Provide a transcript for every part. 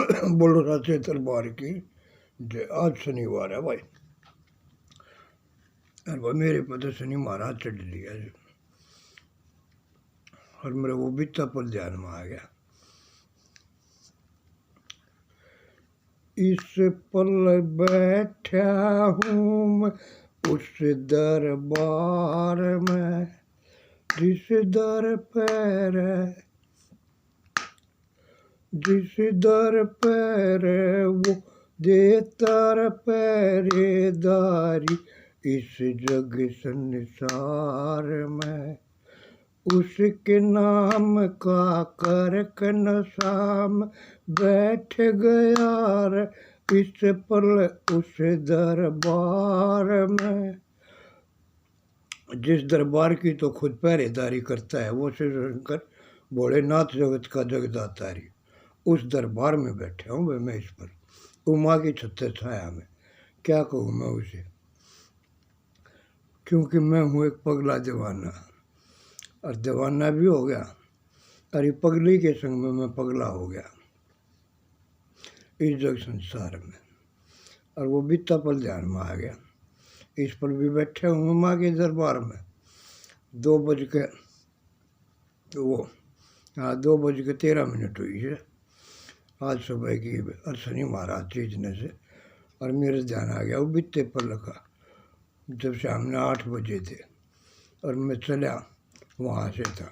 बोलो राजे दरबार की जय। आज शनिवार है भाई, और भाई मेरे पता शनि महाराज चढ़ लिया जी, और मेरे वो बीता पर ध्यान में आ गया। इस पल बैठा हूँ मैं उस दरबार में, जिस दर पैर वो देता पहरेदारी इस जग संसार में। उसके नाम का करक नशा में बैठ गया रे इस पल उस दरबार में। जिस दरबार की तो खुद पहरेदारी करता है वो श्री शंकर भोलेनाथ जगत का जगदातारी, उस दरबार में बैठा हूँ मैं इस पर उमा की छत्र छाया में। क्या कहूँ मैं उसे, क्योंकि मैं हूँ एक पगला दीवाना, और दीवाना भी हो गया, और ये पगली के संग में मैं पगला हो गया इस जग संसार में। और वो बीता पल ध्यान में आ गया। इस पर भी बैठे हूँ उमा के दरबार में। 2:13 हुई है आज सुबह की, और शनि महाराज चीजने से, और मेरे ध्यान आ गया वो बीते पल का, जब सामने 8 बजे थे और मैं चला वहाँ से था।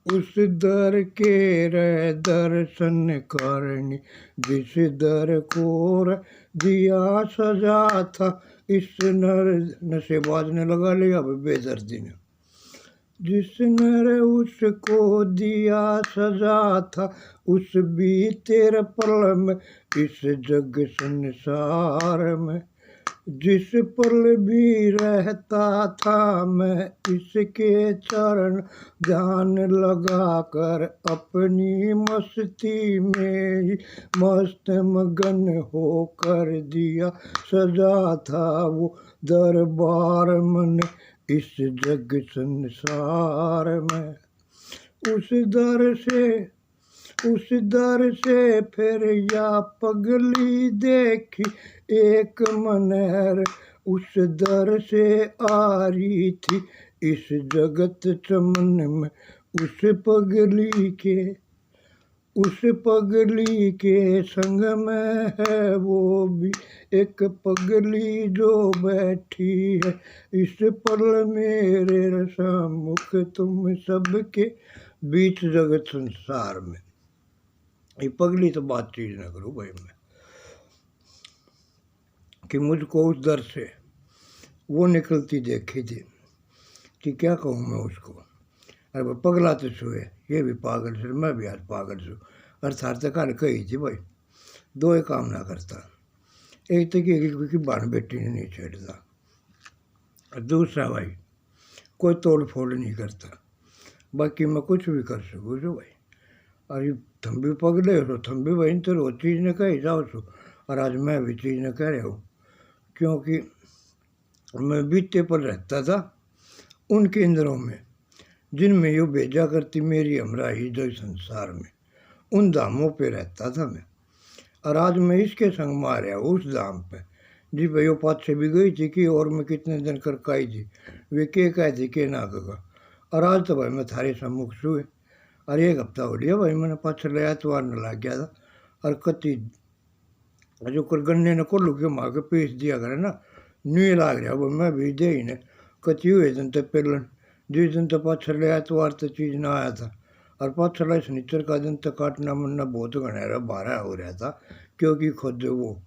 उस दर के रे दर्शन करनी जिस दर को दिया सजा था, इस नशे बाजने लगा लिया अब बेदर्दी ने। जिसने उसको दिया सजा था उस बीते पल में इस जग संसार में। जिस पल भी रहता था मैं इसके चरण ध्यान लगा कर अपनी मस्ती में ही मस्त मगन होकर दिया सजा था वो दरबार मन इस जग संसार में। उस दर से फिर या पगली देखी एक मनहर, उस दर से आ रही थी इस जगत चमन में। उस पगली के संग में है वो भी एक पगली जो बैठी है इस पल मेरे सम्मुख तुम सबके बीच जगत संसार में। ये पगली तो बात चीज ना करूँ भाई मैं, कि मुझको उस दर से वो निकलती देखी थी कि क्या कहूँ मैं उसको। अरे वो पगला तो छुए, ये भी पागल से, मैं भी आज पागल छू। अर्थात काल कही थी भाई, दो ही काम ना करता, एक तो कि बान बेटी ने नहीं छेड़ता, और दूसरा भाई कोई तोड़ फोड़ नहीं करता। बाकी मैं कुछ भी कर सकूँ जो भाई, और ये थम भी पगले हो थम भी वही तो रोज चीज़ ने कही जाओ सो, और आज मैं भी चीज़ ने कह रहे हो, क्योंकि मैं बीते पर रहता था उन केंद्रों में जिनमें यो भेजा करती मेरी हमरा ही जग संसार में। उन धामों पे रहता था मैं, और आज मैं इसके संग मारे उस धाम पे जी भाई वो पाँच से भी गई थी कि और मैं कितने दिन कर काई थी वे के कह थी के ना कहा। और आज तो भाई मैं थारे सम्मुख छुए, और एक हफ्ता हो लिया भाई मैंने पाछले एतवार न लग गया था, और कति जो कर गन्ने ने कोल्लू के माँ के पीस दिया करे ना न्यू लाग रहा वो मैं भी दे ही ने कति हुए दिन तो पेलन जिस दिन तो पाछले एतवार तो चीज़ ना आया था, और पाछला शनिचर का दिन तो काटना मरना बहुत घनेरा बारह हो रहा था, क्योंकि खुद वो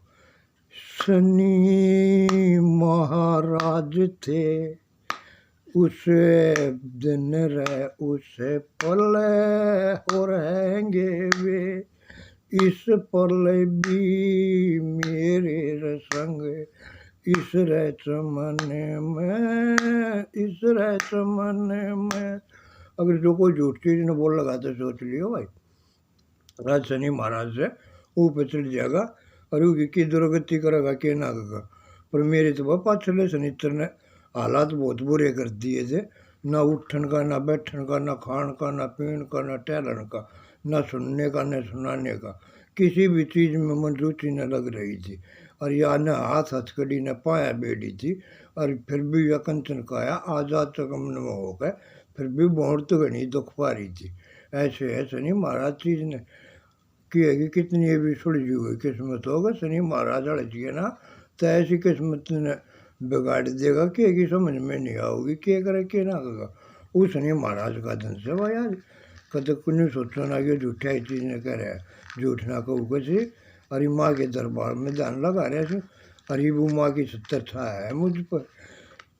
शनि महाराज थे उस दिन रहे उस पल हो रहेंगे वे इस पल भी मेरे संग इस रह चमन में। अगर जो कोई झूठ चीज ने बोल लगा तो सोच लियो भाई, राज शनि महाराज से ऊपर चढ़ जाएगा और की दुर्गति करेगा के ना करेगा। पर मेरे तो वह पाछले शनिचर ने हालात बहुत बुरे कर दिए थे, ना उठन का ना बैठन का ना खान का ना पीन का ना टहलन का ना सुनने का ना सुनाने का, किसी भी चीज़ में मन रुचि न लग रही थी, और या न हाथ हथकड़ी न पाया बेड़ी थी, और फिर भी यह कंचन काया आज़ाद चकमन में हो गए, फिर भी भौर तो घनी दुख पा रही थी। ऐसे है शनि महाराज चीज़ ने कि है कि कितनी भी सुलझी हुई किस्मत होगा, शनि महाराज अड़चिए ना तो ऐसी किस्मत ने बिगाड़ देगा कि समझ में नहीं आओगी क्या करे क्या ना करेगा। उस शनि महाराज का धन से भाई यार कद कुछ सोचो ना कि झूठा ही चीज़ ने कह रहा है, झूठ ना कहू कैसे। अरे माँ के दरबार में ध्यान लगा रहे थे, अरे वो माँ की 70 छाया है मुझ पर,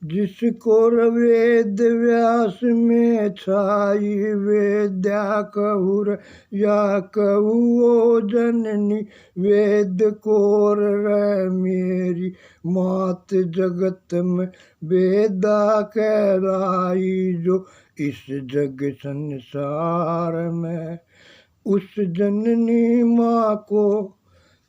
जिसको वेद व्यास में छाई वेद्या कहूर या कहू ओ जननी वेद कोर रह मेरी मात जगत में वेदा कहलाई जो इस जग संसार में। उस जननी माँ को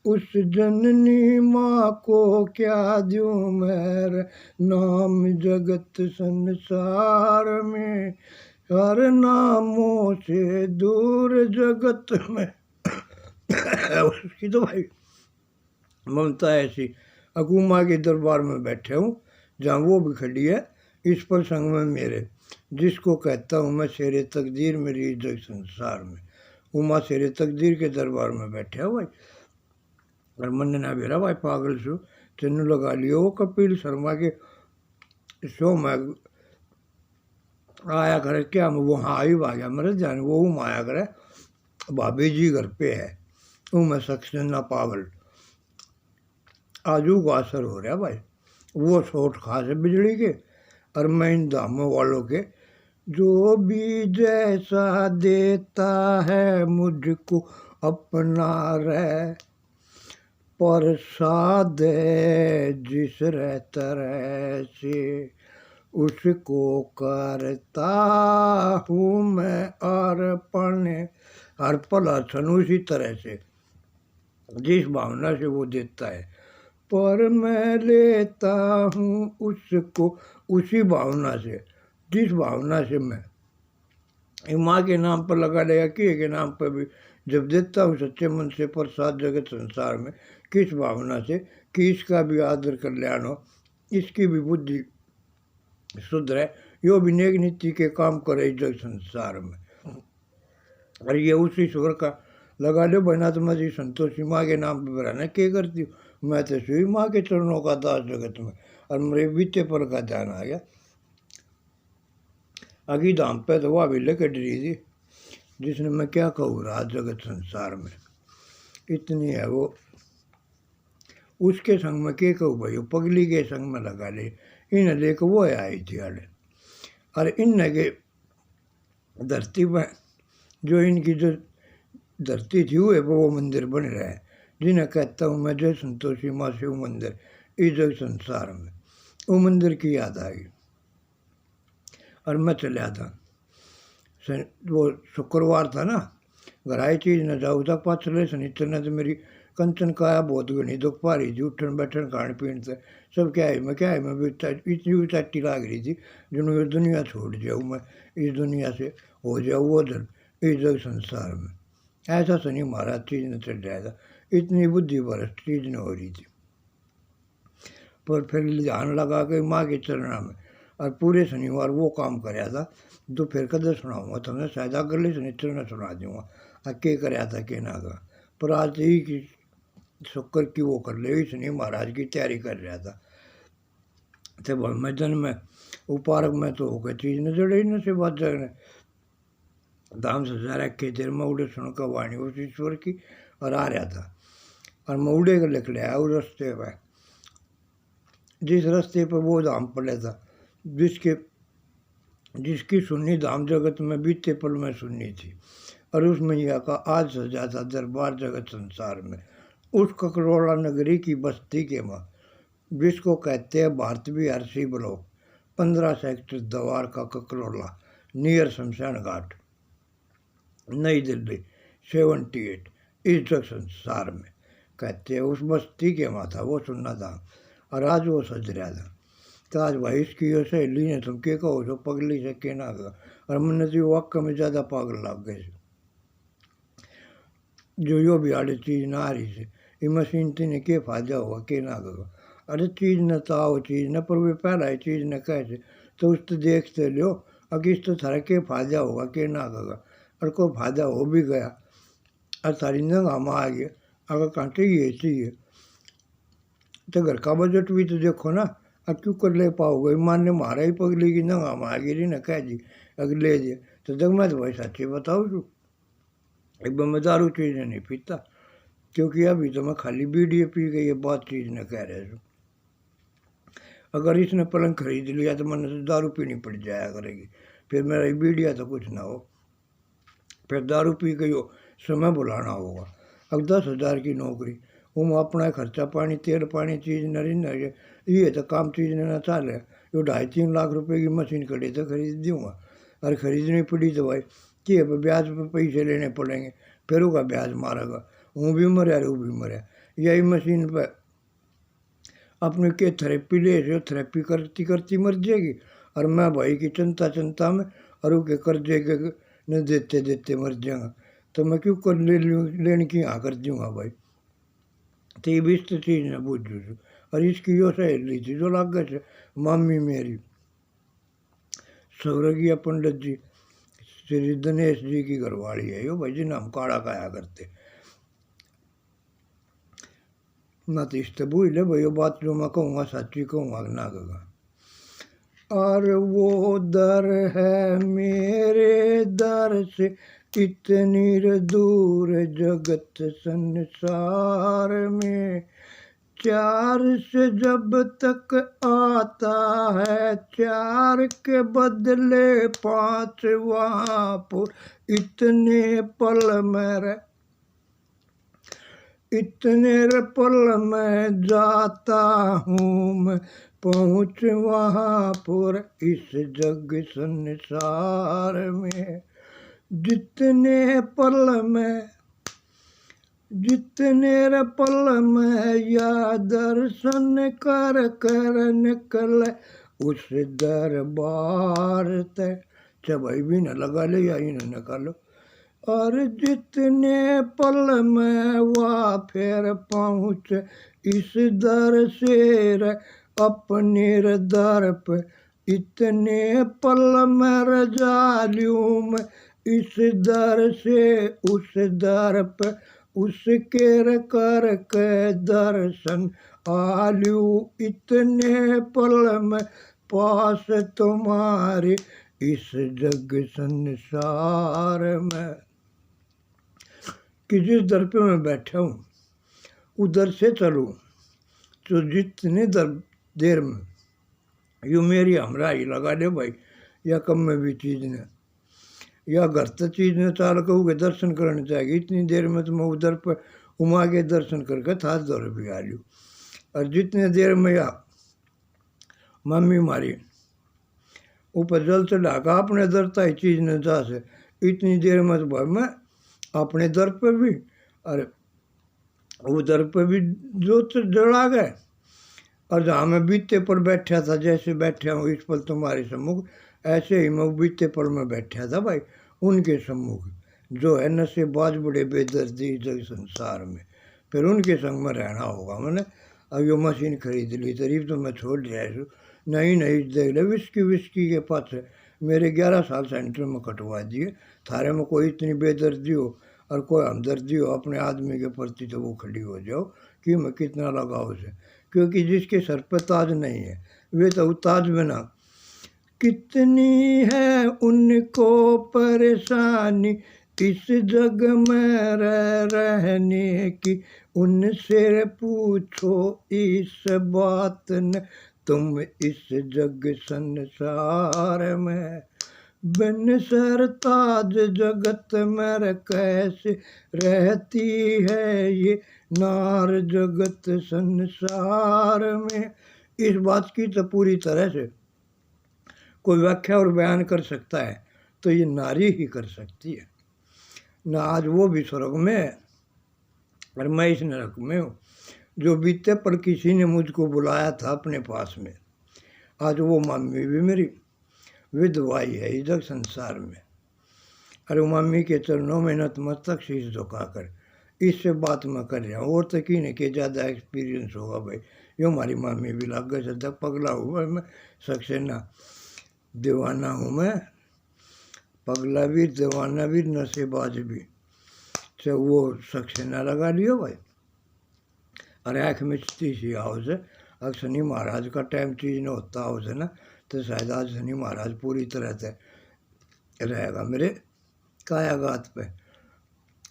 उस जननी माँ को क्या दूँ मैं नाम जगत संसार में, हर नामों से दूर जगत में। उसकी तो भाई ममता ऐसी। अकूमा के दरबार में बैठे हूँ जहाँ वो भी खड़ी है इस प्रसंग में मेरे, जिसको कहता हूँ मैं शेरे तकदीर मेरी जग संसार में। उमा शेरे तकदीर के दरबार में बैठे हो भाई, और मन ना बेरा भाई पागल सु तेन लगा लियो वो कपिल शर्मा के शो में आया करे क्या वो हाँ ही भाग्या मेरे जान वो आया करे भाभी जी घर पे है वो मैं शख्स ना पागल आजू का असर हो रहा भाई। वो शोट खास है बिजली के, और मैं इन दामों वालों के जो भी जैसा देता है मुझको अपना रह प्रसाद जिस तरह से उसको करता हूँ मैं अर्पण, अर्पण अर्चन उसी तरह से जिस भावना से वो देता है, पर मैं लेता हूँ उसको उसी भावना से जिस भावना से मैं माँ के नाम पर लगा देगा किए के नाम पर भी जब देता हूँ सच्चे मन से प्रसाद जगत संसार में, किस भावना से कि इसका भी आदर कल्याण हो, इसकी भी बुद्धि शुद्ध है, यो भी नेक नीति के काम करे जग संसार में। और ये उसी ईश्वर का लगा दो बना तो मैं संतोषी माँ के नाम पर बराना क्या करती हूँ, मैं तो सुई माँ के चरणों का दास जगत में। और मेरे बीते पर का ध्यान आ गया अगी धाम पे तो वह भी लेकर डरी थी, जिसने मैं क्या कहूँ राज जगत संसार में इतनी है वो। उसके संग में क्या कहूँ भाई, पगली के संग में लगा ले इन लेकर वो आई थी अरे, और इन के धरती पर जो इनकी जो धरती थी वो मंदिर बन रहा है, जिन्हें कहता हूँ मैं जय संतोषी माँ शिव मंदिर इस जग संसार में। वो मंदिर की याद आ गई और मैं चला था, वो शुक्रवार था ना, घर आई चीज़ न जाऊ था पाचले शनिचर ने तो मेरी कंचन काया बहुत घनी दुख पा रही थी, उठन बैठन खान पीन से सब क्या है मैं भी इतनी भी चाटी लाग रही थी जिन्हों ये दुनिया छोड़ जाऊँ मैं, इस दुनिया से हो जाऊँ उधर इस जग संसार में। ऐसा शनि महाराज चीज़ ने चल रहा था, इतनी बुद्धि भ्रष्ट चीज़ न हो रही थी। पर फिर ध्यान लगा के माँ के चरणा में, और पूरे शनिवार वो काम कराया था जो फिर कदर सुनाऊंगा तो मैं शायद अगले शनिचर में सुना दूंगा के कराया था के ना का। पर आज ही की शुक्र की वो कर ले शनि महाराज की तैयारी कर रहा था, तो मैं जन्म में उपारक में तो होकर चीज़ न जड़े न से बात जगने धाम से जा रखे देर में उड़े सुनकर वाणी उस ईश्वर की और आ रहा था, और मैं उड़े कर लिख लिया उस रास्ते पर, जिस रास्ते पर वो धाम पड़े था, जिसकी सुन्नी धाम जगत में बीते पल में सुननी थी, और उस मैया का आज सजा था दरबार जगत संसार में। उस ककरोड़ा नगरी की बस्ती के माँ जिसको कहते हैं भारतवी हरसी ब्लॉक 15 सेक्टर दवार का ककरोला नियर शमशान घाट नई दिल्ली 78 इस जग संसार में कहते हैं उस बस्ती के माँ था वो सुनना था, और आज वो सज रहा था। तो आज भाई इसकी सहेली ने तुम के कहो जो पगली से कहना था, और मैंने तो वाक्य में ज़्यादा पागल लग गए। जो यो भी आड़े चीज़ ना आ रही से ये मशीन तीन के फायदा होगा के ना होगा। अरे चीज़ न तो आओ चीज़ न पर वे पहला है चीज़ न कैसे तो उस तो देखते लियो अगर इस तो थारा के फायदा होगा के ना होगा। और कोई फायदा हो भी गया और सारी नंगा हम आ गए अगर कांटे ये चाहिए तो घर का बजट भी तो देखो ना। अब क्यों कर ले पाओगे मान ने मारा ही पगली की नंगा हम आ गई ना कह जी अगर ले दिए तो जब मैं तो भाई सच्ची बताऊँ छू एक बार मैं दारू चीज़ नहीं पीता क्योंकि अभी तो मैं खाली बीड़ी पी गई ये बात चीज़ न कह रहे थे। अगर इसने पलंग खरीद लिया तो मन से दारू पीनी पड़ जाया करेगी फिर मेरा ये बीड़िया तो कुछ ना हो फिर दारू पी गई हो समय बुलाना होगा। अब 10,000 की नौकरी वो अपना खर्चा पानी तेल पानी चीज़ न रही ये तो काम चीज़ न चाले यो 2.5-3 लाख रुपए की मशीन खड़ी तो खरीद दूँगा और खरीदनी पड़ी तो भाई कि ब्याज पर पैसे लेने पड़ेंगे फिर उसका ब्याज मारेगा वो भी मरे वो भी मरे यही मशीन पर अपने के थेरेपी ले रहे हो थेरेपी करती करती मर जाएगी और मैं भाई की चिंता चिंता में और उसके कर्जे के न देते देते मर जाएगा तो मैं क्यों कर लेने की हाँ कर दूँगा भाई। तो ये भी इस चीज़ ने बूझ और इसकी यो सहेली थी जो लाग से मामी मेरी स्वर्गीय पंडित जी श्री दिनेश जी की घरवाली है यो भाई जी नाम काड़ा खाया करते ना तो इस भूल ले भाई बात जो मैं कहूँगा सच्ची कहूँगा ना कहूँगा। और वो दर है मेरे दर से इतनी दूर जगत संसार में चार से जब तक आता है चार के बदले 5 वहाँ पर इतने पल में इतने पल में जाता हूँ मैं पहुँच वहाँ पर इस जग संसार में जितने पल में या दर्शन कर कर निकल उस दरबार ते चबाई भी न लगा ले या ही न निकालो और जितने पल में वह फिर पहुँच इस दर से अपने दर पे इतने पल में रजा लूँ मैं इस दर से उस दर पे उसके कर के दर्शन आलू इतने पल में पास तुम्हारे इस जग संसार में कि जिस दर पे मैं बैठा हूँ उधर से चलूँ तो जितने देर में यूँ मेरी हमरा ही लगा दे भाई या कम में भी चीज़ ने या घर तो चीज़ ने चाल कहूँ के दर्शन करने चाहिए इतनी देर में तो मैं उधर पर उमा के दर्शन करके था दौर भी आ लूँ और जितने देर में या मम्मी मारी ऊपर जल चढ़ा का अपने दरता ही चीज़ ने जा से इतनी देर में तो भाई मैं अपने दर पर भी अरे वो दर पर भी जो जड़ा गए और जहाँ मैं बीते पर बैठा था जैसे बैठा हूँ इस पल तुम्हारे सम्मुख ऐसे ही मैं बीते पर में बैठा था भाई उनके सम्मुख जो है नशेबाज बड़े बेदर्दी जग संसार में फिर उनके संग में रहना होगा मैंने। अब यो मशीन खरीद ली तरीफ तो मैं छोड़ दिया है नहीं देख ले विस्की के पास मेरे 11 साल सेंटर में कटवा दिए थारे में कोई इतनी बेदर्दी हो और कोई हमदर्दी हो अपने आदमी के प्रति तो वो खड़ी हो जाओ कि मैं कितना लगाव से क्योंकि जिसके सर पर ताज नहीं है वे तो ताज बिना कितनी है उनको परेशानी इस जग में रहने की उनसे पूछो इस बात न तुम इस जग संसार में बिन सर ताज जगत में कैसे रहती है ये नार जगत संसार में। इस बात की तो पूरी तरह से कोई व्याख्या और बयान कर सकता है तो ये नारी ही कर सकती है ना। आज वो भी स्वर्ग में है और मैं इस नरक में हूँ जो बीते पर किसी ने मुझको बुलाया था अपने पास में। आज वो मम्मी भी मेरी विधवाई है इधर संसार में। अरे मम्मी के चरणों में नतमस्तक शीश झुकाकर इससे बात मैं कर रहा हूँ। और तो की नहीं के ज़्यादा एक्सपीरियंस होगा भाई। यो हमारी मम्मी भी लग गए सदा पगला हुआ मैं सक्सेना दीवाना हूँ मैं, पगला भी दीवाना भी नशेबाज भी। तो वो सक्सेना लगा लियो भाई। अरे आँख में सी आओ से अगर शनि महाराज का टाइम चीज न होता हो से ना तो शायद आज शनि महाराज पूरी तरह से रहेगा मेरे कायागात पे।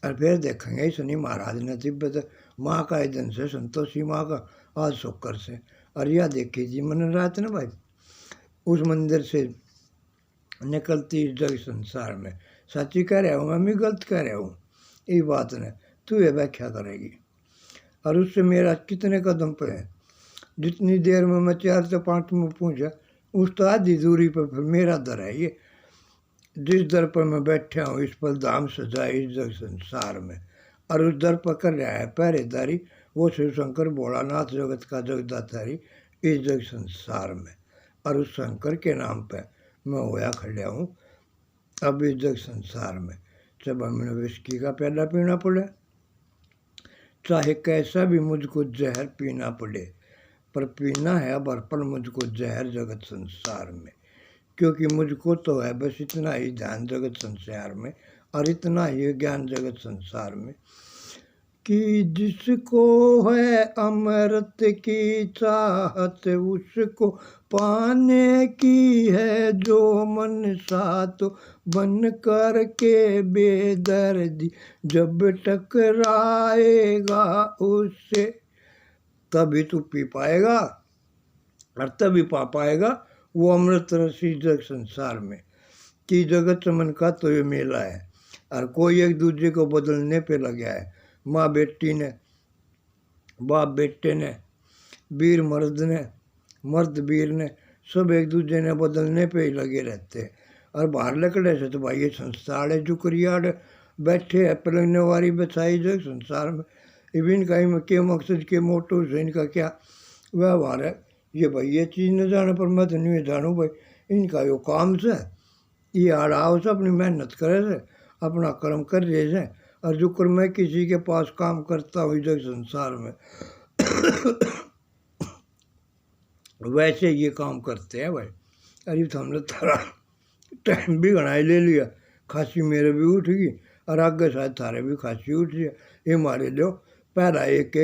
और फिर देखेंगे शनि महाराज ने तिब्बत माँ का ही दिन से संतोषी माँ का आज शुक्र से। और यह देखी जी मन रात ना भाई उस मंदिर से निकलती इस जग संसार में। सच्ची कह रहा हूँ मैं गलत कह रहा हूँ ये बात ने तू ये व्याख्या करेगी। और उससे मेरा कितने कदम पे है, जितनी देर में मैं 4 से 5 में पहुँचा उस तो आधी दूरी पर फिर मेरा दर है ये। जिस दर पर मैं बैठा हूँ इस पर धाम सजाए इस जग संसार में। और उस दर पर कर रहा है पहरेदारी वो शिव शंकर भोलानाथ जगत का जगदाधारी इस जग संसार में। और उस शंकर के नाम पे मैं होया खड़ा हूँ अब इस जग संसार में। जब हमने विस्की का प्याला पीना पड़े चाहे कैसा भी मुझको जहर पीना पड़े पर पीना है अब हर पल मुझको जहर जगत संसार में। क्योंकि मुझको तो है बस इतना ही ध्यान जगत संसार में और इतना ही ज्ञान जगत संसार में कि जिसको है अमृत की चाहत उसको पाने की है जो मन साथ बन कर के बेदर्दी जब टकराएगा उससे तभी तू पी पाएगा और तभी पा पाएगा वो अमृत रसी जग संसार में। कि जगत चमन का तो ये मेला है और कोई एक दूसरे को बदलने पे लगा है। माँ बेटी ने बाप बेटे ने वीर मर्द ने मर्द वीर ने सब एक दूसरे ने बदलने पे ही लगे रहते हैं। और बाहर लकड़े से तो भाई ये संसार है जुकरियाड़ बैठे है पलंगने वाली बचाई जो संसार में। इनका ही के मकसद के मोटो से इनका क्या व्यवहार है ये भाई ये चीज़ न जाने पर मैं तो नहीं जानूँ भाई इनका यो काम से ये आड़ाव से अपनी मेहनत करे से अपना कर्म कर रहे से। और जो कर मैं किसी के पास काम करता हूँ इधर संसार में वैसे ये काम करते हैं भाई। अरे तो हमने थारा टाइम भी घना ले लिया खांसी मेरे भी उठ गई और आगे शायद थारे भी खांसी उठ गया। ये मारे लो पहला एक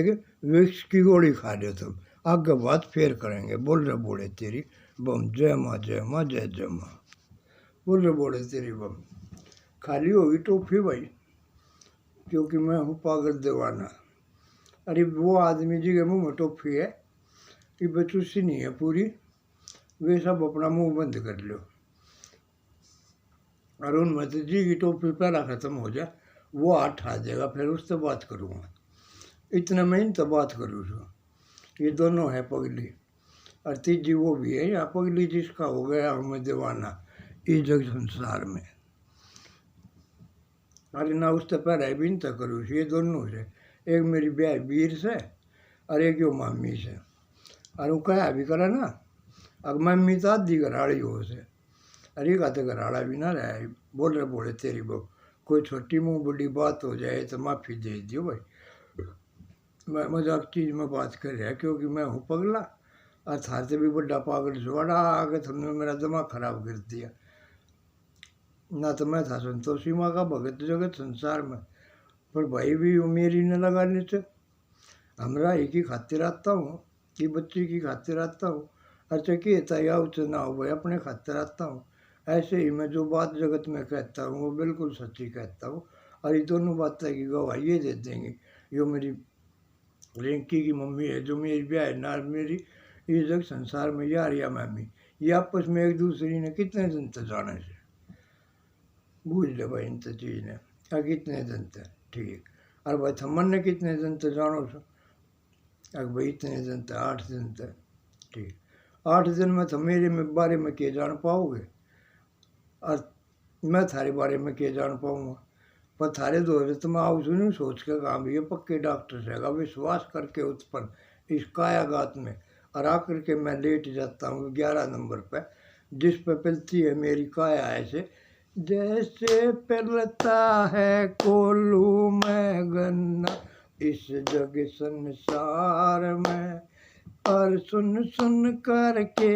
विक्स की गोली खा लो तुम आगे बात फेर करेंगे। बोल रहे बोले तेरी बम जय माँ जय माँ जय जय माँ। बोल रहे बोले तेरी बम खाली होगी टोपी भाई क्योंकि मैं हूँ पागल दीवाना। अरे वो आदमी जी के मुँह में टोपी है कि बचूसी नहीं है पूरी वे सब अपना मुंह बंद कर लो। और उनमें से जी की टोपी पहला ख़त्म हो जाए वो हाथ आ जाएगा फिर उससे बात करूँगा। इतना मैं तो बात करूँ ये दोनों है पगली और तीजी वो भी है या पगली जिसका हो गया हमें दीवाना इस जग संसार में। अरे ना उससे पहले भी तो करूँ ये दोनों से एक मेरी ब्याह वीर से और एक यो मामी से। और वो कहा भी करा ना अब मम्मी तो आधी घराड़ी हो से अरे का तो घराड़ा भी ना रहा। बोल रहे बोले तेरी बहू कोई छोटी मुँह बड़ी बात हो जाए तो माफ़ी दे दियो भाई। मैं मजाक चीज़ में बात कर रहा क्योंकि मैं हूँ पगला और थार से भी बड़ा पागल जुआड़ा आगे तुमने मेरा दिमाग खराब कर दिया। ना तो मैं था संतोषी माँ का भगत जगत संसार में पर भाई भी मेरी न लगाने से हमरा ही की खातिर आता हूँ कि बच्ची की खातिर आता हूँ। अच्छा कि या उसे ना हो भाई अपने खातिर आता हूँ। ऐसे ही मैं जो बात जगत में कहता हूँ वो बिल्कुल सच्ची कहता हूँ। और ये दोनों बातें की गवाही ये दे देंगे जो मेरी रिंकी की मम्मी है जो मेरी ब्याह है ना मेरी इस जग संसार में यार या मम्मी ये आपस में एक दूसरे ने कितने दिन तक जाने से बूझ ले भाई इन चीज़ ने कितने दिन तक ठीक। और भाई थमन ने कितने दिन तक जानो सो अगर भाई इतने दिन तक 8 दिन तक ठीक। 8 दिन में तो मेरे में बारे में क्या जान पाओगे और मैं थारे बारे में क्या जान पाऊँगा। पर थारे दो तो मैं आओ सुनूँ सोच के काम ये पक्के डॉक्टर रहेगा विश्वास करके उत्पन्न इस कायागात में। और आकर के मैं लेट जाता हूँ 11 नंबर पे जिस पे पिलती है मेरी काया ऐसे जैसे पिलता है कोल्हू में गन्ना इस जग संसार में। और सुन सुन करके,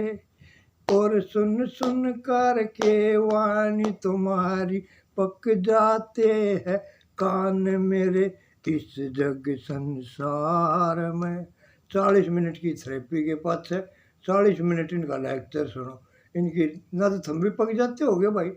और सुन सुन करके वाणी तुम्हारी पक जाते हैं कान मेरे इस जग संसार में। 40 मिनट की थेरेपी के पास है, 40 मिनट इनका लेक्चर सुनो। इनकी ना तो तुम भी पक जाते होगे भाई,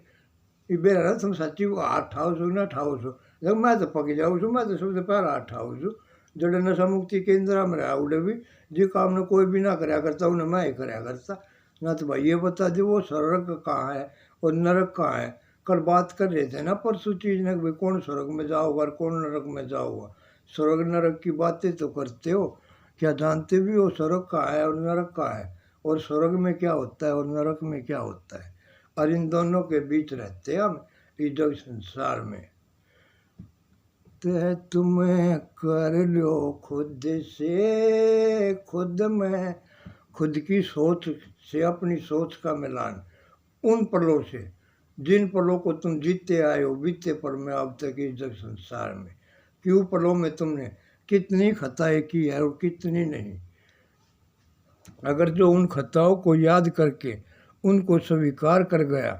ये बेरा तुम सच्ची हाथ ठाओ सो ना ठाओ सो। जब मैं तो पक जाऊँ छू, मैं तो सबसे पहला हाथ ठाऊ छू। जड़े नशा मुक्ति केंद्र में रहा उड़े भी जो काम ने कोई भी ना कराया करता उन्हें मैं ही कराया करता। ना तो भाई ये बता दो वो स्वर्ग कहाँ है और नरक कहाँ है। कल बात कर रहे थे ना परसों चीज ने, भाई कौन स्वर्ग में जाओगा और कौन नरक में जाओगा। स्वर्ग नरक की बातें तो करते हो, क्या जानते भी हो स्वर्ग कहाँ है और नरक कहाँ है, और स्वर्ग में क्या होता है और नरक में क्या होता है। और इन दोनों के बीच रहते हैं हम इस जग संसार में। ते तुम्हें कर लो खुद से खुद में, खुद की सोच से अपनी सोच का मिलान उन पलों से जिन पलों को तुम जीते आए हो बीते पल में अब तक इस जग संसार में, कि उन पलों में तुमने कितनी खताएं की है और कितनी नहीं। अगर जो उन खताओं को याद करके उनको स्वीकार कर गया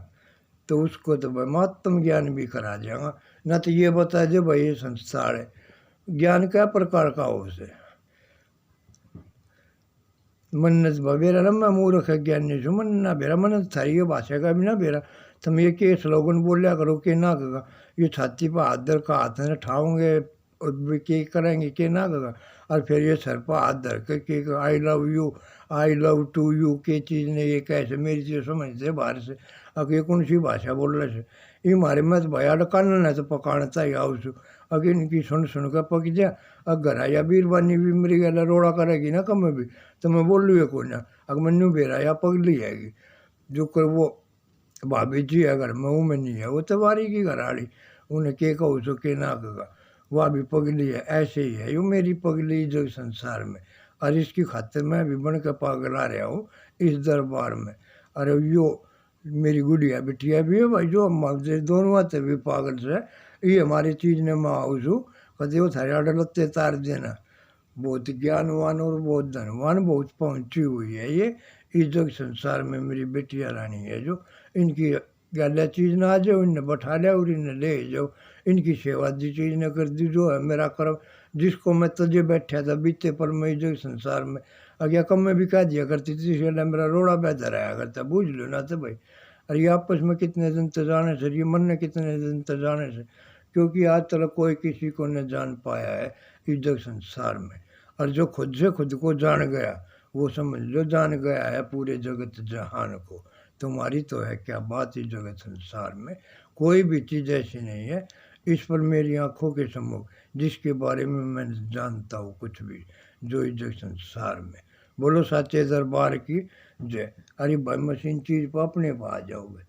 तो उसको तो भाई महत्तम ज्ञान भी करा जाएगा। न तो ये बता दे भाई ये संसार है, ज्ञान क्या प्रकार का हो उसे। मन्नत बेरा ना मैं मूर्ख है ज्ञानी छू मन ना बेरा, मन थारी ये भाषा का भी ना बेरा। तुम ये के स्लोगन बोलिया करो के ना कगा, ये छाती पर हाथ धर का हाथ ने ठाओगे और भी के करेंगे के ना कगा। और फिर ये सर पर हाथ धर के I love you, I love to you के चीज़ ने ये कैसे मेरी चीज़ समझते बाहर से। अब ये कौन सी भाषा बोल रहे थे ये हमारे में तो भैया कानन है तो पकाड़ता ही आओ सु। अगर इनकी सुन सुन कर पक जा। अगर या बीरबानी भी मेरी गल रोड़ा करेगी ना कम भी तो मैं बोलूँ है कोई ना। अगर मनु बेरा या पगली हैगी जो कर वो भाभी जी अगर मैं में नहीं है वो तवारी की घराड़ी, उन्हें के कहो सो के ना कहा वह भी पगली है। ऐसे ही है यो मेरी पगली जो संसार में, और इसकी खातिर मैं भी बन कर पागल आ रहा हूँ इस दरबार में। अरे यो मेरी गुड़िया बिटिया भी है भाई जो हमारे दोनों आते भी पागल से ये हमारी चीज़ ने मैं आऊँ कदे वो थारे आडे लत्ते तार देना। बहुत ज्ञानवान और बहुत धनवान बहुत पहुंची हुई है ये इस जग संसार में मेरी बेटिया रानी है जो। इनकी गल चीज़ ना आ जाओ इन्हें बैठा लिया और इन्हें ले जाओ, इनकी सेवा दी चीज़ ने कर दी जो है मेरा कर्म। जिसको मैं तुझे बैठा था बीते पर मैं इस जग संसार में अगर कम में भी कह दिया करती थी इसलिए मेरा रोड़ा बेहतर रहा करता बूझ लो ना तो भाई। और ये आपस में कितने दिन तो जाने से, ये मन ने कितने दिन तो जाने से, क्योंकि आज तक कोई किसी को न जान पाया है इस जग संसार में। और जो खुद से खुद को जान गया वो समझ लो जान गया है पूरे जगत जहान को। तुम्हारी तो है क्या बात इस जगत संसार में, कोई भी चीज़ ऐसी नहीं है इस पर मेरी आंखों के सम्मुख जिसके बारे में मैं जानता हूँ कुछ भी जो इस जग संसार में। बोलो साचे दरबार की जय। अरे भाई मशीन चीज़ पर अपने पा जाओगे।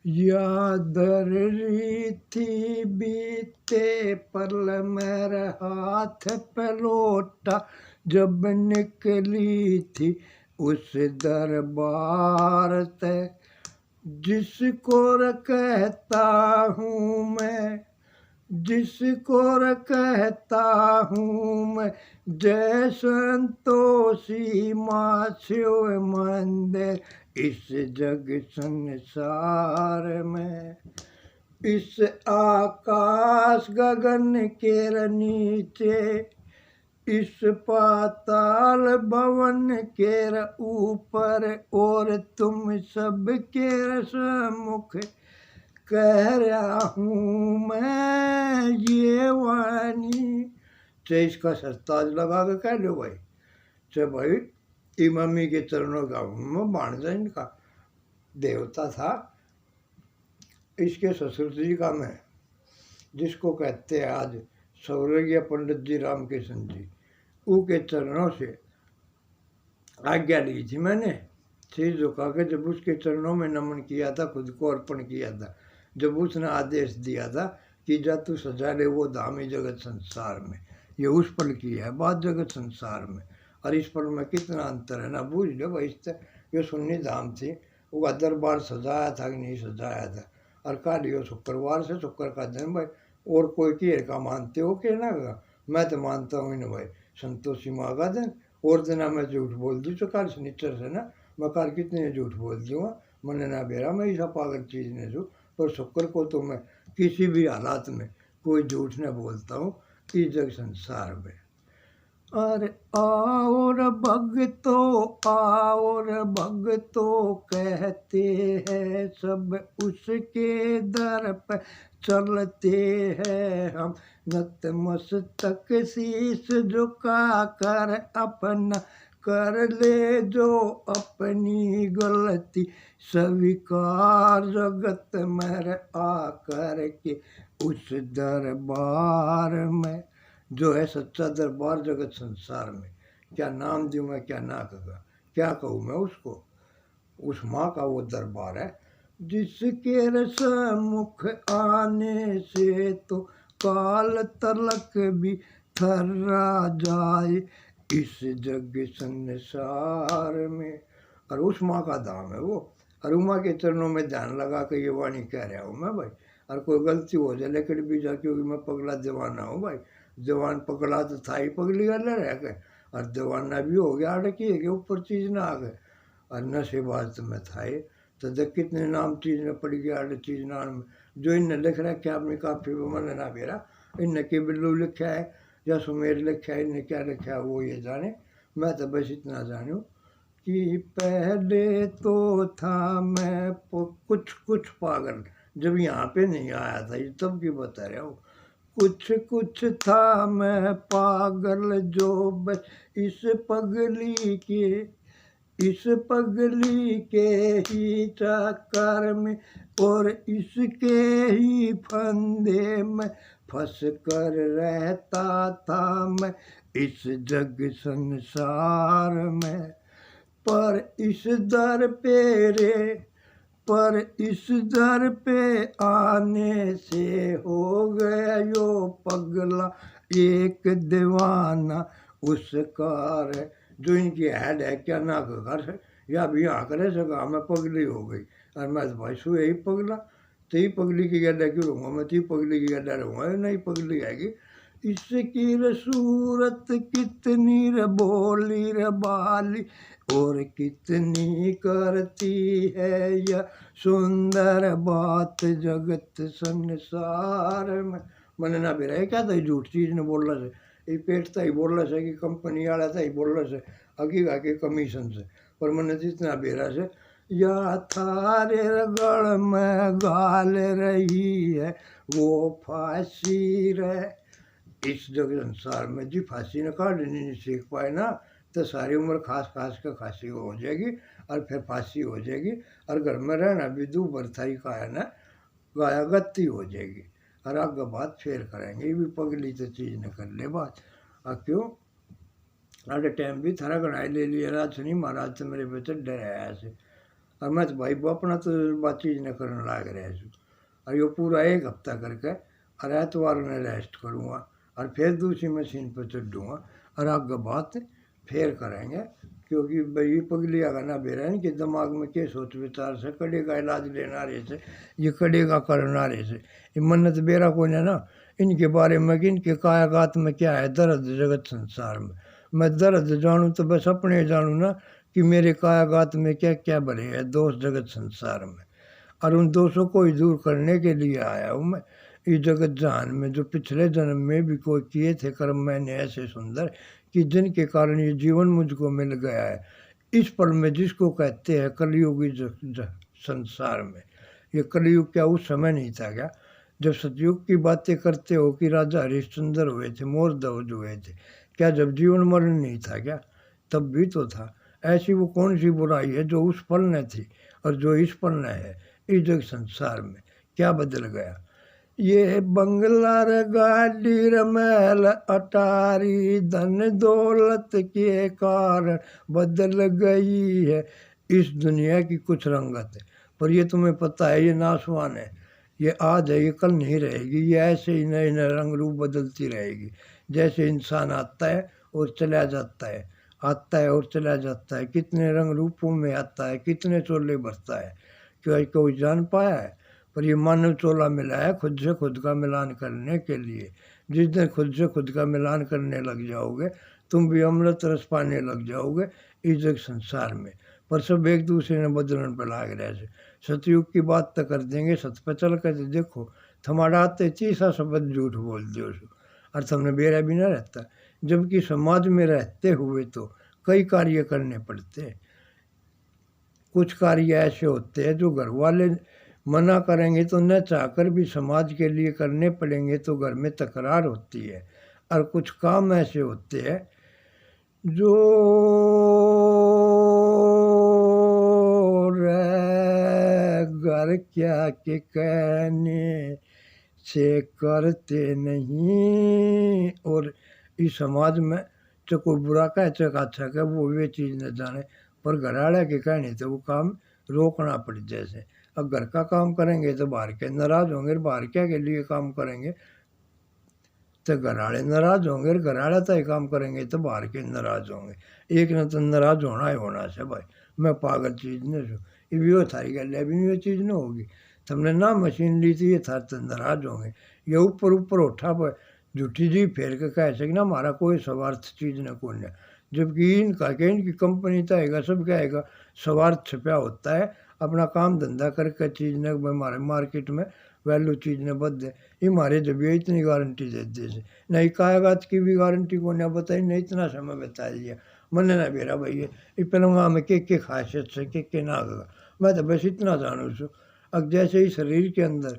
याद रही थी बीते पल मेरे हाथ पे लोटा जब निकली थी उस दरबार से। जिसको कहता हूँ मैं, जिसको कहता हूँ मैं जय संतोषी माँ शिव मंदिर इस जग संसार में। इस आकाश गगन के नीचे, इस पाताल भवन के ऊपर और तुम सब के सम्मुख कह रहा हूँ मैं ये वाणी। चाहे इसका सरताज लगा के कह लो भाई, चाहे भाई इमामी के चरणों का भाणजा इनका देवता था इसके ससुर जी का मैं, जिसको कहते हैं आज स्वर्गीय पंडित जी रामकिशन जी, उनके चरणों से आज्ञा ली थी मैंने। सिर झुका के जब उसके चरणों में नमन किया था, खुद को अर्पण किया था, जब उसने आदेश दिया था कि जा तू सजा ले वो धामी जगत संसार में। ये उस पल की है बात जगत संसार में, और इस पल में कितना अंतर है ना बूझ लो भाई। इससे ये सुन्नी धाम थी वो दरबार सजाया था कि नहीं सजाया था। और का लियो शुक्रवार से शुक्र का दिन भाई और कोई किए का मानते हो कि ना का? मैं तो मानता हूँ इन भाई संतोषी माँ का दिन और दिन मैं झूठ बोल दी तो कार सनीचर से ना मैं कार कितने झूठ बोल दूँगा मैंने ना बेरा मैं ऐसा पागल चीज़ नहीं छू पर शुक्र को तो मैं किसी भी हालात में कोई झूठ नहीं बोलता हूँ इस जग संसार में। अरे आओ रे भगतो कहते हैं सब उसके दर पे चलते हैं हम नतमस्तक शीश झुका कर अपना कर ले जो अपनी गलती स्वीकार जगत में आकर के उस दरबार में जो है सच्चा दरबार जगत संसार में। क्या नाम दूँ मैं क्या ना कहा क्या कहूँ मैं उसको उस माँ का वो दरबार है जिसके रसमुख आने से तो काल तलक भी थर्रा जाए इस जग संसार में। और उस माँ का धाम है वो और उमा के चरणों में ध्यान लगा के ये वाणी कह रहा हूँ मैं भाई। और कोई गलती हो जाए लेकिन भी जा क्योंकि मैं पगला दीवाना हूँ भाई जवान पगला तो था ही पगली वाला रह गए और दीवाना भी हो गया अड़की है कि ऊपर चीज़ ना आ गए और नशेबाज तो मैं था ही तो देख कितने नाम चीज़ में पड़ गया अड़ चीज़ नाम जो इनने लिख रखा अपनी कापी में मन ना बेरा इनने के बिल्लू लिखा है या सुमेर लिखा है इनने क्या लिखा है वो ये जाने मैं तो बस इतना जानूँ कि पहले तो था मैं कुछ कुछ पागल जब यहाँ पे नहीं आया था ये तब की बता रहा हूँ कुछ कुछ था मैं पागल जो बस इस पगली के ही चक्कर में और इसके ही फंदे में फंस कर रहता था मैं इस जग संसार में पर इस दर पे आने से हो गया यो पगला एक दीवाना उस कार है जो इनकी हेड है क्या ना कर या भी यहाँ करे सका मैं पगली हो गई और मैं तो भाई सु यही पगला तो ही पगली की गड्ढा क्यों रहूँगा मैं तो ही पगली की गड्ढा रहूँगा नहीं पगली आएगी इसकी सूरत कितनी रे बोली रे बाली और कितनी करती है यह सुंदर बात जगत संसार में। मैंने ना भी रहे क्या था झूठ चीज़ ने बोल रहा से ये पेट था ही बोल रहा से कि कंपनी वाला था ही बोल रहा से आगे कमीशन से पर मैंने जितना बेरा से या थारे गढ़ में गाल रही है वो फांसी रे इस जग संसार में जी फांसी न काट नहीं सीख पाए ना तो सारी उम्र खास खास का खांसी हो जाएगी और फिर फांसी हो जाएगी और घर में रहना भी दू बरथाई का है ना गाया गत्ती हो जाएगी और आगे बात फेर करेंगे ये भी पगली तो चीज़ न कर ले बात क्यों अरे टाइम भी थारा गढ़ाई ले लिया रात सुनी महाराज तो मेरे बेटे डराया ऐसे और मैं तो भाई अपना तो बात चीज़ न करने लाग रहा है और ये पूरा एक हफ्ता करके और एतवार में रेस्ट करूँगा और फिर दूसरी मशीन पर चढ़ूँगा और आगे बात फिर करेंगे क्योंकि भाई पगली का ना बेरा है कि दिमाग में क्या सोच विचार से कड़े का इलाज लेना रहे से ये कड़े का करना रहे से ये मन्नत बेरा को ना इनके बारे में कि इनके कायागात में क्या है दर्द जगत संसार में मैं दर्द जानूँ तो बस अपने जानूँ ना कि मेरे कायागात में क्या क्या भरे है दोष जगत संसार में और उन दोषों को ही दूर करने के लिए आया हूँ मैं इस जगत जहान में जो पिछले जन्म में भी कोई किए थे कर्म मैंने ऐसे सुंदर कि जिनके कारण ये जीवन मुझको मिल गया है इस पल में जिसको कहते हैं कलयुगी संसार में ये कलयुग क्या उस समय नहीं था क्या जब सतयुग की बातें करते हो कि राजा हरिश्चंद्र हुए थे मोर ध्वज हुए थे क्या जब जीवन मरण नहीं था क्या तब भी तो था ऐसी वो कौन सी बुराई है जो उस पल में थी और जो इस पल में है इस जग संसार में क्या बदल गया ये बंगला रे गाड़ी रे महल अटारी धन दौलत के कारण बदल गई है इस दुनिया की कुछ रंगत है पर ये तुम्हें पता है ये नासवान है ये आज है ये कल नहीं रहेगी ये ऐसे ही नए नए रंग रूप बदलती रहेगी जैसे इंसान आता है और चला जाता है आता है और चला जाता है कितने रंग रूपों में आता है कितने चोले भरता है क्या कोई जान पाया है पर ये मानव चोला मिला है खुद से खुद का मिलान करने के लिए। जिस दिन खुद से खुद का मिलान करने लग जाओगे तुम भी अमृत रस पाने लग जाओगे इस जग संसार में। पर सब एक दूसरे ने बदलन पर लाग रहे से सतयुग की बात तो कर देंगे, सत पे चल कर देखो थमाड़ा आते तीसरा शब्द झूठ बोल दो और तुमने बेरा भी ना रहता। जबकि समाज में रहते हुए तो कई कार्य करने पड़ते हैं। कुछ कार्य ऐसे होते हैं जो घर वाले मना करेंगे तो न चाहकर भी समाज के लिए करने पड़ेंगे तो घर में तकरार होती है। और कुछ काम ऐसे होते हैं जो घर क्या के कहने से करते नहीं। और इस समाज में चाहे कोई बुरा कहे चाहे अच्छा कहे वो वे चीज़ न जाने, पर घराड़ा के कहने से वो काम रोकना पड़ जैसे। अब घर का काम करेंगे तो बाहर के नाराज़ होंगे, बाहर क्या के लिए काम करेंगे तो घराड़े नाराज़ होंगे, और घराड़ा तय काम करेंगे तो बाहर के नाराज़ होंगे। एक ने तो नाराज़ होना ही होना से भाई मैं पागल चीज़ नहीं छू ये भी वो थारी गल है भी नहीं वो चीज़ नहीं होगी। तुमने ना मशीन ली थी ये थार तो नाराज़ होंगे। ये ऊपर ऊपर उठा पर झूठी जी फेर के कह सके ना हमारा कोई स्वार्थ चीज़ न कौन है। जबकि इनका के इनकी कंपनी तो आएगा सब क्या आएगा स्वार्थ छपा होता है। अपना काम धंधा करके चीज़ ने हमारे मार्केट में वैल्यू चीज़ ने बद है। ये हमारे जब ये इतनी गारंटी देते से नहीं कायगात की भी गारंटी को नहीं बताई नहीं इतना समय बता दिया मन ना बेरा भाई ये पहले में के खासियत से के ना होगा। मैं तो बस इतना जानू छू। अब जैसे ही शरीर के अंदर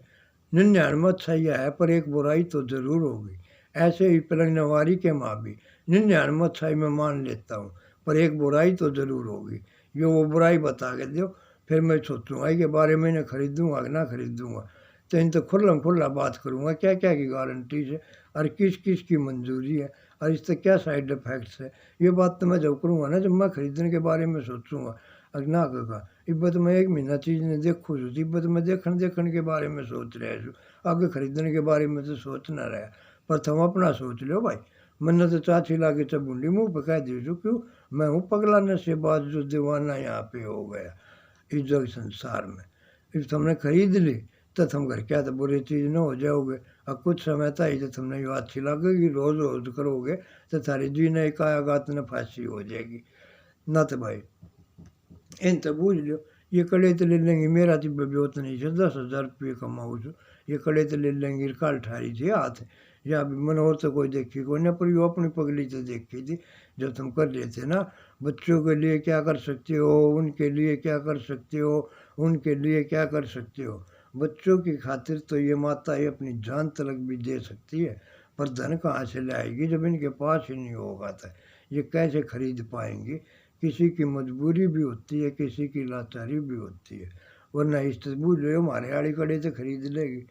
99 अच्छाइयाँ है पर एक बुराई तो ज़रूर होगी, ऐसे ही पलंग नवारी के माँ भी 99 अच्छाई मैं मान लेता हूँ पर एक बुराई तो ज़रूर होगी। जो वो बुराई बता के दो फिर मैं सोचूंगा के बारे में इन्हें खरीदूंगा कि ना खरीदूंगा। तो इन तो खुल्लम खुल्ला बात करूँगा क्या क्या की गारंटी है और किस किस की मंजूरी है और इससे क्या साइड इफ़ेक्ट्स है। ये बात तो मैं जब करूँगा ना जब मैं खरीदने के बारे में सोचूंगा। अब ना कहा इब्बत मैं एक महीना चीज़ ने देखूँ छू इब्बत मैं देखने के बारे में सोच रहे छू आगे खरीदने के बारे में तो सोच ना रहा। पर तुम अपना सोच लो भाई मैंने तो चाची लाके चबुंडी मुँह पे कह दी छू क्यों मैं हूँ पगला नशेबाज जो दीवाना यहाँ पे हो गया इस जग संसार में। इस तुमने खरीद ली तो तुम घर क्या तो बुरी चीज़ न हो जाओगे। अब कुछ समय था ही तो तुमने ये अच्छी लगेगी रोज़ रोज़ करोगे तो थारी जीने कायागात न फांसी हो जाएगी ना। तो भाई इन तो बूझ लो ये कड़े तो ले लेंगे मेरा तो बेबोत नहीं है 10,000 रुपये कमाऊँ छू ये कड़े तो ले लेंगे काल ठारी थी हाथ या भी मनोहर तो कोई देखी को नहीं पर यो अपनी पगली तो देखी थी जो तुम कर लेते ना। बच्चों के लिए क्या कर सकते हो उनके लिए क्या कर सकते हो उनके लिए क्या कर सकते हो। बच्चों की खातिर तो ये माता ये अपनी जान तलक भी दे सकती है पर धन कहाँ से लाएगी जब इनके पास ही नहीं होगा तो ये कैसे खरीद पाएंगी। किसी की मजबूरी भी होती है किसी की लाचारी भी होती है। वरना इस्तेबूल लो हमारे आड़ी कड़े तो खरीद लेगी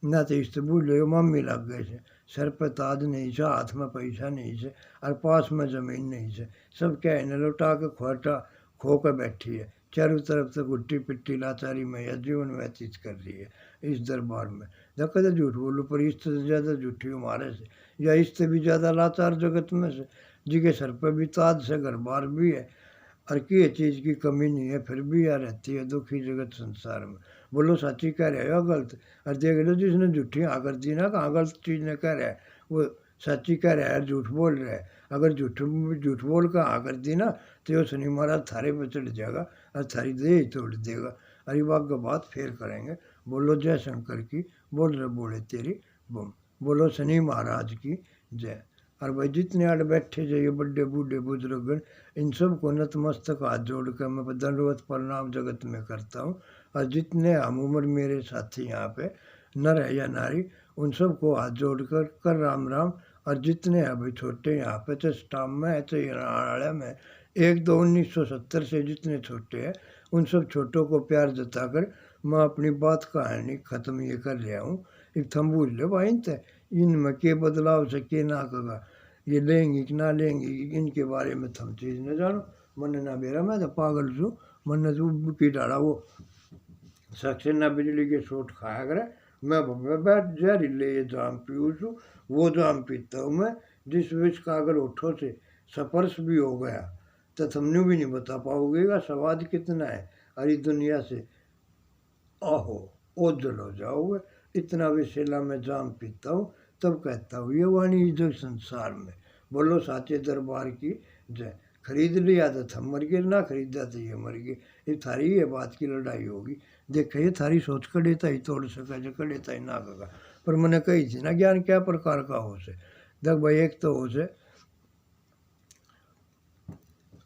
ना तो इस्तेबूल लो मम्मी लग गए से सर पर ताज नहीं से हाथ में पैसा नहीं से और पास में ज़मीन नहीं से सब क्या है न लौटा के खोटा खो कर बैठी है चारों तरफ से गुट्टी पिट्टी लाचारी में या जीवन व्यतीत कर रही है इस दरबार में। धक्का तो झूठ बोलो पर इससे ज़्यादा झूठी हमारे से या इससे भी ज़्यादा लाचार जगत में से जिसके सर पर भी ताज से घर बार भी है और किसी चीज़ की कमी नहीं है फिर भी यार रहती है दुखी जगत संसार में। बोलो सच्ची कह रहे हो गलत और देख लो जिसने झूठी हाँ कर दी ना कहाँ गलत चीज़ ने कह रहा है वो सच्ची कह रहा है झूठ बोल रहा है। अगर झूठ बोल कर हाँ कर दी ना तो वो शनि महाराज थारे पर चढ़ जाएगा और थारी देह ही तोड़ देगा। अरे बाग का बात फेर करेंगे। बोलो जय शंकर की बोल रहे बोले तेरी बम बोलो शनि महाराज की जय। और भाई जितने आड़ बैठे जाइए बड़े बूढ़े बुजुर्ग इन सब को नतमस्तक हाथ जोड़ कर मैं दंडवत प्रणाम जगत में करता हूँ। और जितने हम उम्र मेरे साथी यहाँ पे नर है या नारी उन सब को हाथ जोड़ कर राम राम। और जितने अभी छोटे यहाँ पे चाहे स्टाम में है चाहे नाड़ा में 1-2-1970 से जितने छोटे हैं उन सब छोटों को प्यार जताकर मैं अपनी बात कहानी ख़त्म ये कर लिया हूँ। एक थम भूल लो भाई इनमें के बदलाव से के ना कगा ये लेंगी कि ना लेंगी इनके बारे में थम चीज़ न जानो। मन ना बेरा मैं तो पागल छू मन तो की डाला वो सक्सेना बिजली के शॉट खाया करे मैं बैठ जहरीले ये जाम पीऊँ छू वो जाम पीता हूँ मैं जिस विष का अगर होठों से स्पर्श भी हो गया तो तुमने भी नहीं बता पाओगे का स्वाद कितना है अरे दुनिया से आहो। ओझल हो जाओगे। इतना विषैला मैं जाम पीता हूँ, तब कहता हूँ ये वाणी जग संसार में। बोलो साचे दरबार की जय। खरीद लिया तो थम मर गए, ना खरीदा तो ये मर गए। ये थारी ये बात की लड़ाई होगी। देखे ये थारी सोच कड़े ही तोड़ सका, जो कड़े ही ना कहा। पर मैंने कही थी ना ज्ञान क्या प्रकार का हो से। देख भाई, एक तो हो से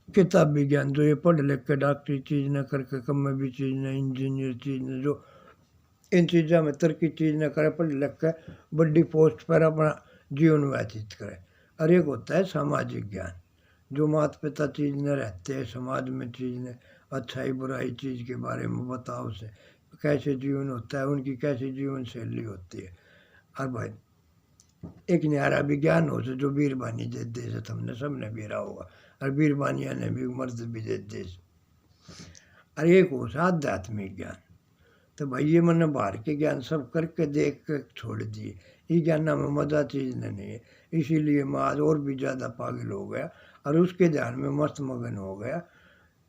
किताबी ज्ञान, जो ये पढ़ लिख के डॉक्टरी चीज़ न करके, कम में भी चीज़ न, इंजीनियर चीज़ न, जो इन चीज़ों में तरक्की चीज़ न करे, पढ़ लिख के बड़ी पोस्ट पर अपना जीवन व्यतीत करे। और एक होता है सामाजिक ज्ञान, जो माता पिता चीज़ न रहते हैं, समाज में चीज़ न, अच्छाई बुराई चीज़ के बारे में बताओ से, कैसे जीवन होता है, उनकी कैसी जीवन शैली होती है। और भाई एक न्यारा विज्ञान हो से, जो बीरबानी दे दे से, तुमने सबने बीरा होगा, और बीरबानिया ने भी मर्द भी दे दे। और एक हो से आध्यात्मिक ज्ञान। तो भाई ये मैंने बाहर के ज्ञान सब करके देख कर छोड़ दिए। ये ज्ञान में मजा चीज़ नहीं है, इसीलिए मैं आज और भी ज़्यादा पागल हो गया और उसके ध्यान में मस्त मगन हो गया।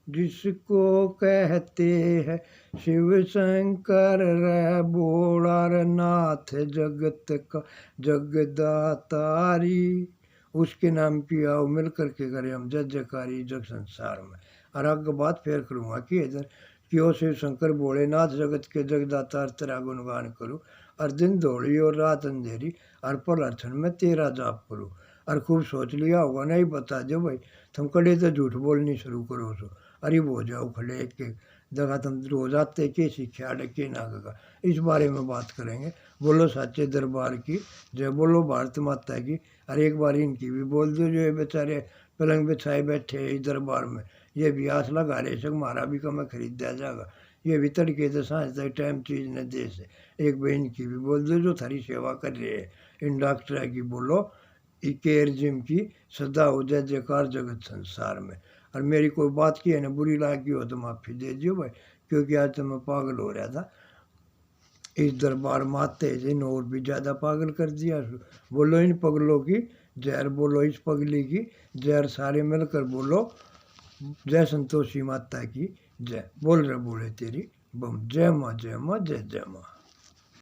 जिसको कहते हैं शिव शंकर रे भोला नाथ जगत का जगदातारी, उसके नाम की आओ मिल करके करें हम जय जयकारी जग संसार में। और आगे बात फिर करूँगा कि इधर क्यों शिव शंकर भोलेनाथ जगत के जगदातार तेरा गुणगान करूँ, और दिन दौड़ी और रात अंधेरी, और पल अर्चन में तेरा जाप करूँ। और खूब सोच लिया होगा, नहीं बता दो भाई, तुम कड़े तो झूठ बोलनी शुरू करो सो। अरे हो जाओ खड़े एक जगह तुम रोज आते के सीखे के ना का, इस बारे में बात करेंगे। बोलो साचे दरबार की जय, बोलो भारत माता की। और एक बार इनकी भी बोल दो, जो ये बेचारे पलंग बिछाए बैठे इस दरबार में, ये भी आस लगा रहे सक हमारा भी कम खरीद दिया जाएगा। ये भी तड़के तो सांझ तक टाइम चीज़ न दे से। एक बहन की भी बोल दो, जो थारी सेवा कर रहे हैं। इन डॉक्टर की बोलो केयर जिम की सदा हो जय जयकार जगत संसार में। और मेरी कोई बात की है ना बुरी लगी हो तो माफ़ी दे दियो भाई, क्योंकि आज तो मैं पागल हो रहा था। इस दरबार माते जिन और भी ज़्यादा पागल कर दिया। बोलो इन पगलों की जहर, बोलो इस पगली की जहर, सारे मिलकर बोलो जय संतोषी माता की जय। बोल रहे बोले तेरी बम, जय माँ जय माँ जय जय माँ।